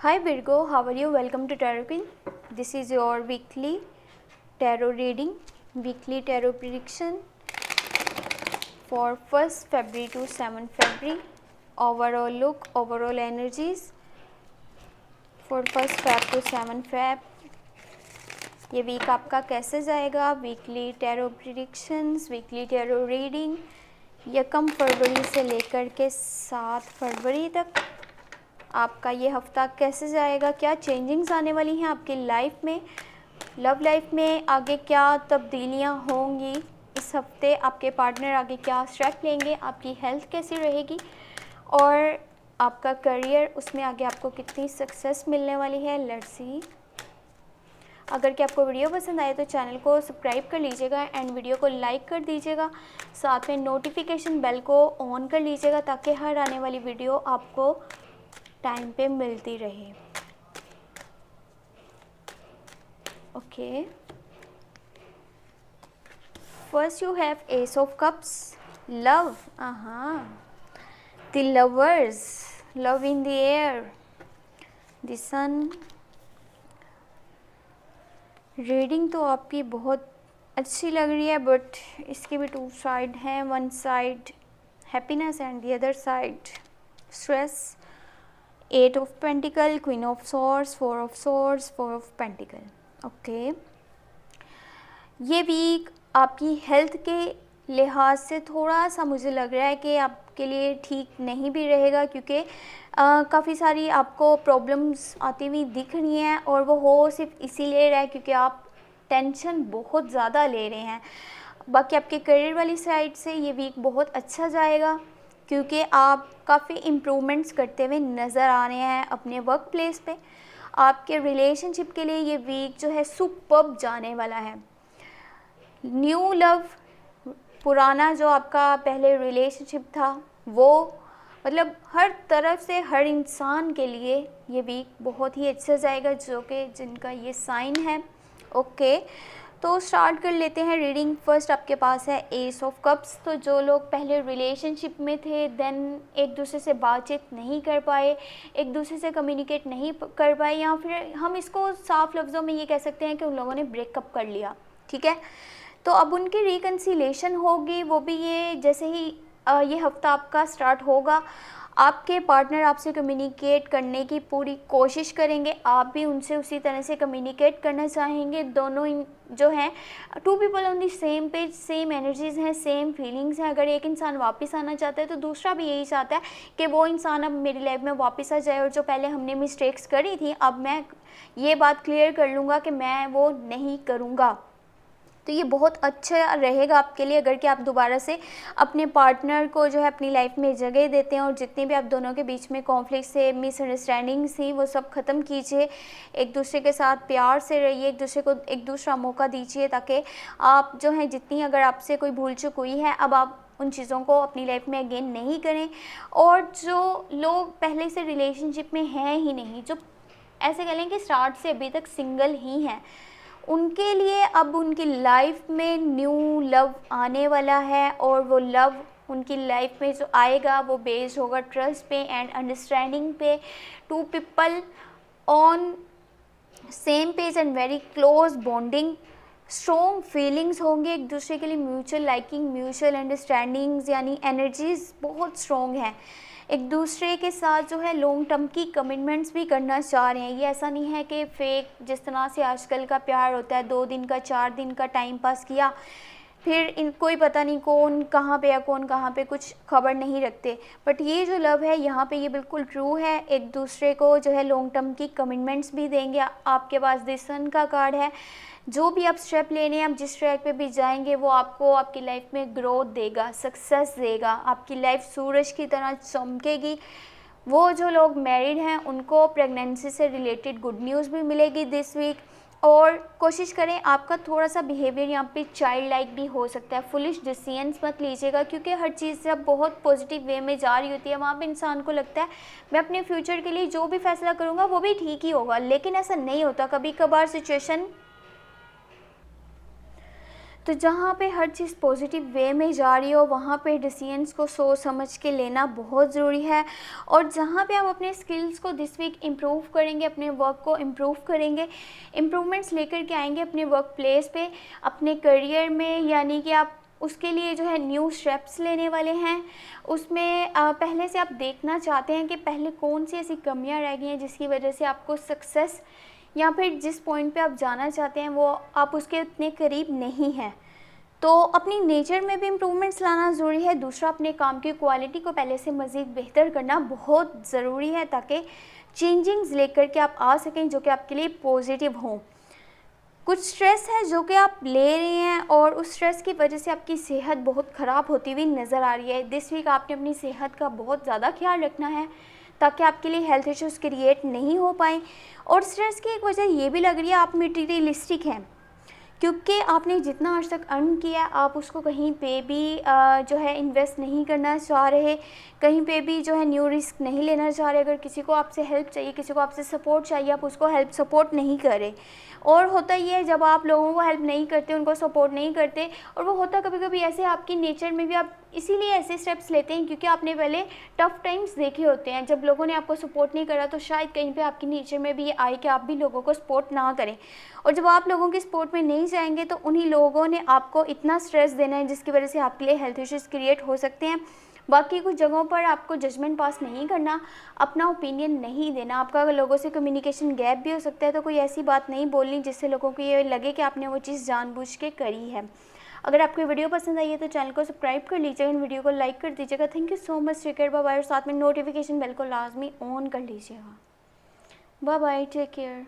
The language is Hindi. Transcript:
Hi Virgo, how are you? Welcome to Tarot Queen. This is your weekly tarot reading, weekly tarot prediction for 1st February to 7th February. Overall look, overall energies for 1st Feb to 7th Feb. ये वीक आपका कैसे जाएगा? Weekly tarot predictions, weekly tarot reading 1 फरवरी से लेकर के 7 फरवरी तक आपका ये हफ्ता कैसे जाएगा, क्या चेंजिंग्स आने वाली हैं आपकी लाइफ में, लव लाइफ में आगे क्या तब्दीलियां होंगी इस हफ्ते, आपके पार्टनर आगे क्या स्टेप लेंगे, आपकी हेल्थ कैसी रहेगी और आपका करियर, उसमें आगे आपको कितनी सक्सेस मिलने वाली है। Let's see. अगर कि आपको वीडियो पसंद आए तो चैनल को सब्सक्राइब कर लीजिएगा एंड वीडियो को लाइक कर दीजिएगा, साथ में नोटिफिकेशन बेल को ऑन कर लीजिएगा ताकि हर आने वाली वीडियो आपको टाइम पे मिलती रहे। Okay, first you have ace of cups, love, the lovers, love in the air, the sun. Reading तो आपकी बहुत अच्छी लग रही है बट इसके भी 2 साइड हैं, one side happiness and the other side stress. 8 of pentacle, queen of swords, 4 of swords, 4 of pentacle. Okay, ये वीक आपकी हेल्थ के लिहाज से थोड़ा सा मुझे लग रहा है कि आपके लिए ठीक नहीं भी रहेगा, क्योंकि काफ़ी सारी आपको प्रॉब्लम्स आती हुई दिख रही हैं और वो हो सिर्फ इसीलिए रहा है क्योंकि आप टेंशन बहुत ज़्यादा ले रहे हैं। बाकी आपके करियर वाली साइड से ये वीक बहुत अच्छा जाएगा क्योंकि आप काफ़ी इम्प्रूवमेंट्स करते हुए नज़र आ रहे हैं अपने वर्क प्लेस पे। आपके रिलेशनशिप के लिए ये वीक जो है सुपर्ब जाने वाला है। न्यू लव, पुराना जो आपका पहले रिलेशनशिप था वो, मतलब हर तरफ से हर इंसान के लिए ये वीक बहुत ही अच्छा जाएगा जो कि जिनका ये साइन है। ओके, तो स्टार्ट कर लेते हैं रीडिंग। फर्स्ट आपके पास है एस ऑफ कप्स। तो जो लोग पहले रिलेशनशिप में थे देन एक दूसरे से बातचीत नहीं कर पाए, एक दूसरे से कम्युनिकेट नहीं कर पाए, या फिर हम इसको साफ लफ्ज़ों में ये कह सकते हैं कि उन लोगों ने ब्रेकअप कर लिया, ठीक है। तो अब उनकी रिकन्सिलेशन होगी, वो भी ये जैसे ही ये हफ्ता आपका स्टार्ट होगा आपके पार्टनर आपसे कम्युनिकेट करने की पूरी कोशिश करेंगे, आप भी उनसे उसी तरह से कम्युनिकेट करना चाहेंगे। दोनों जो हैं 2 people on the same page, same energies हैं, सेम फीलिंग्स हैं। अगर एक इंसान वापस आना चाहता है तो दूसरा भी यही चाहता है कि वो इंसान अब मेरी लाइफ में वापस आ जाए और जो पहले हमने मिस्टेक्स करी थी अब मैं ये बात क्लियर कर लूँगा कि मैं वो नहीं करूँगा। तो ये बहुत अच्छा रहेगा आपके लिए अगर कि आप दोबारा से अपने पार्टनर को जो है अपनी लाइफ में जगह देते हैं और जितनी भी आप दोनों के बीच में कॉन्फ्लिक्ट से मिसअंडरस्टैंडिंग्स थी वो सब ख़त्म कीजिए। एक दूसरे के साथ प्यार से रहिए, एक दूसरे को एक दूसरा मौका दीजिए ताकि आप जो है जितनी अगर आपसे कोई भूल चूक हुई है अब आप उन चीज़ों को अपनी लाइफ में अगेन नहीं करें। और जो लोग पहले से रिलेशनशिप में हैं ही नहीं, जो ऐसे कह लें कि स्टार्ट से अभी तक सिंगल ही हैं, उनके लिए अब उनकी लाइफ में न्यू लव आने वाला है और वो लव उनकी लाइफ में जो आएगा वो बेस्ड होगा ट्रस्ट पे एंड अंडरस्टैंडिंग पे। 2 people on same page and very close bonding, strong feelings होंगे एक दूसरे के लिए, म्यूचुअल लाइकिंग, म्यूचुअल अंडरस्टैंडिंग्स, यानी एनर्जीज बहुत स्ट्रॉन्ग हैं। एक दूसरे के साथ जो है लॉन्ग टर्म की कमिटमेंट्स भी करना चाह रहे हैं। ये ऐसा नहीं है कि फेक जिस तरह से आजकल का प्यार होता है, 2 दिन का 4 दिन का टाइम पास किया फिर कोई पता नहीं कौन कहाँ पे या कौन कहाँ पे, कुछ खबर नहीं रखते। बट ये जो लव है यहाँ पे ये बिल्कुल ट्रू है। एक दूसरे को जो है लॉन्ग टर्म की कमिटमेंट्स भी देंगे। आपके पास द सन का कार्ड है। जो भी आप स्टेप लेने हैं, आप जिस ट्रैक पे भी जाएंगे वो आपको आपकी लाइफ में ग्रोथ देगा, सक्सेस देगा, आपकी लाइफ सूरज की तरह चमकेगी। वो जो लोग मैरिड हैं उनको प्रेगनेंसी से रिलेटेड गुड न्यूज़ भी मिलेगी दिस वीक। और कोशिश करें, आपका थोड़ा सा बिहेवियर यहाँ पे चाइल्ड लाइक भी हो सकता है। फुलिश डिसीजंस मत लीजिएगा क्योंकि हर चीज़ जब बहुत पॉजिटिव वे में जा रही होती है वहाँ पे इंसान को लगता है मैं अपने फ्यूचर के लिए जो भी फैसला करूँगा वो भी ठीक ही होगा, लेकिन ऐसा नहीं होता। कभी कभार सिचुएशन तो जहाँ पे हर चीज़ पॉजिटिव वे में जा रही हो वहाँ पे डिसीजंस को सोच समझ के लेना बहुत ज़रूरी है। और जहाँ पे आप अपने स्किल्स को दिस वीक इम्प्रूव करेंगे, अपने वर्क को इम्प्रूव करेंगे, इम्प्रूवमेंट्स लेकर के आएंगे अपने वर्क प्लेस पे, अपने करियर में, यानी कि आप उसके लिए जो है न्यू स्टेप्स लेने वाले हैं। उसमें पहले से आप देखना चाहते हैं कि पहले कौन सी ऐसी कमियां रह गई हैं जिसकी वजह से आपको सक्सेस या फिर जिस पॉइंट पे आप जाना चाहते हैं वो आप उसके उतने करीब नहीं हैं। तो अपनी नेचर में भी इम्प्रूवमेंट्स लाना ज़रूरी है। दूसरा, अपने काम की क्वालिटी को पहले से मज़ीद बेहतर करना बहुत ज़रूरी है ताकि चेंजिंग्स लेकर के आप आ सकें जो कि आपके लिए पॉजिटिव हों। कुछ स्ट्रेस है जो कि आप ले रहे हैं और उस स्ट्रेस की वजह से आपकी सेहत बहुत ख़राब होती हुई नज़र आ रही है। दिस वीक आपने अपनी सेहत का बहुत ज़्यादा ख्याल रखना है ताकि आपके लिए हेल्थ इश्यूज़ क्रिएट नहीं हो पाएँ। और स्ट्रेस की एक वजह ये भी लग रही है आप मटीरियलिस्टिक हैं, क्योंकि आपने जितना आज तक अर्न किया आप उसको कहीं पे भी जो है इन्वेस्ट नहीं करना चाह रहे, कहीं पे भी जो है न्यू रिस्क नहीं लेना चाह रहे। अगर किसी को आपसे हेल्प चाहिए, किसी को आपसे सपोर्ट चाहिए, आप उसको हेल्प सपोर्ट नहीं करें। और होता ये है जब आप लोगों को हेल्प नहीं करते, उनको सपोर्ट नहीं करते, और वो होता कभी कभी ऐसे आपकी नेचर में भी आप इसीलिए ऐसे स्टेप्स लेते हैं क्योंकि आपने पहले टफ़ टाइम्स देखे होते हैं। जब लोगों ने आपको सपोर्ट नहीं करा तो शायद कहीं पे आपकी नेचर में भी ये आए कि आप भी लोगों को सपोर्ट ना करें। और जब आप लोगों की सपोर्ट में नहीं जाएंगे तो उन्हीं लोगों ने आपको इतना स्ट्रेस देना है जिसकी वजह से आपके लिए हेल्थ इश्यूज़ क्रिएट हो सकते हैं। बाकी कुछ जगहों पर आपको जजमेंट पास नहीं करना, अपना ओपिनियन नहीं देना। आपका अगर लोगों से कम्युनिकेशन गैप भी हो सकता है तो कोई ऐसी बात नहीं बोलनी जिससे लोगों को ये लगे कि आपने वो चीज़ जानबूझ के करी है। अगर आपको वीडियो पसंद आई है तो चैनल को सब्सक्राइब कर लीजिएगा, इन वीडियो को लाइक कर दीजिएगा। Thank you so much. Take care, bye bye. और साथ में नोटिफिकेशन बेल को लाजमी ऑन कर लीजिएगा। Bye bye, take care.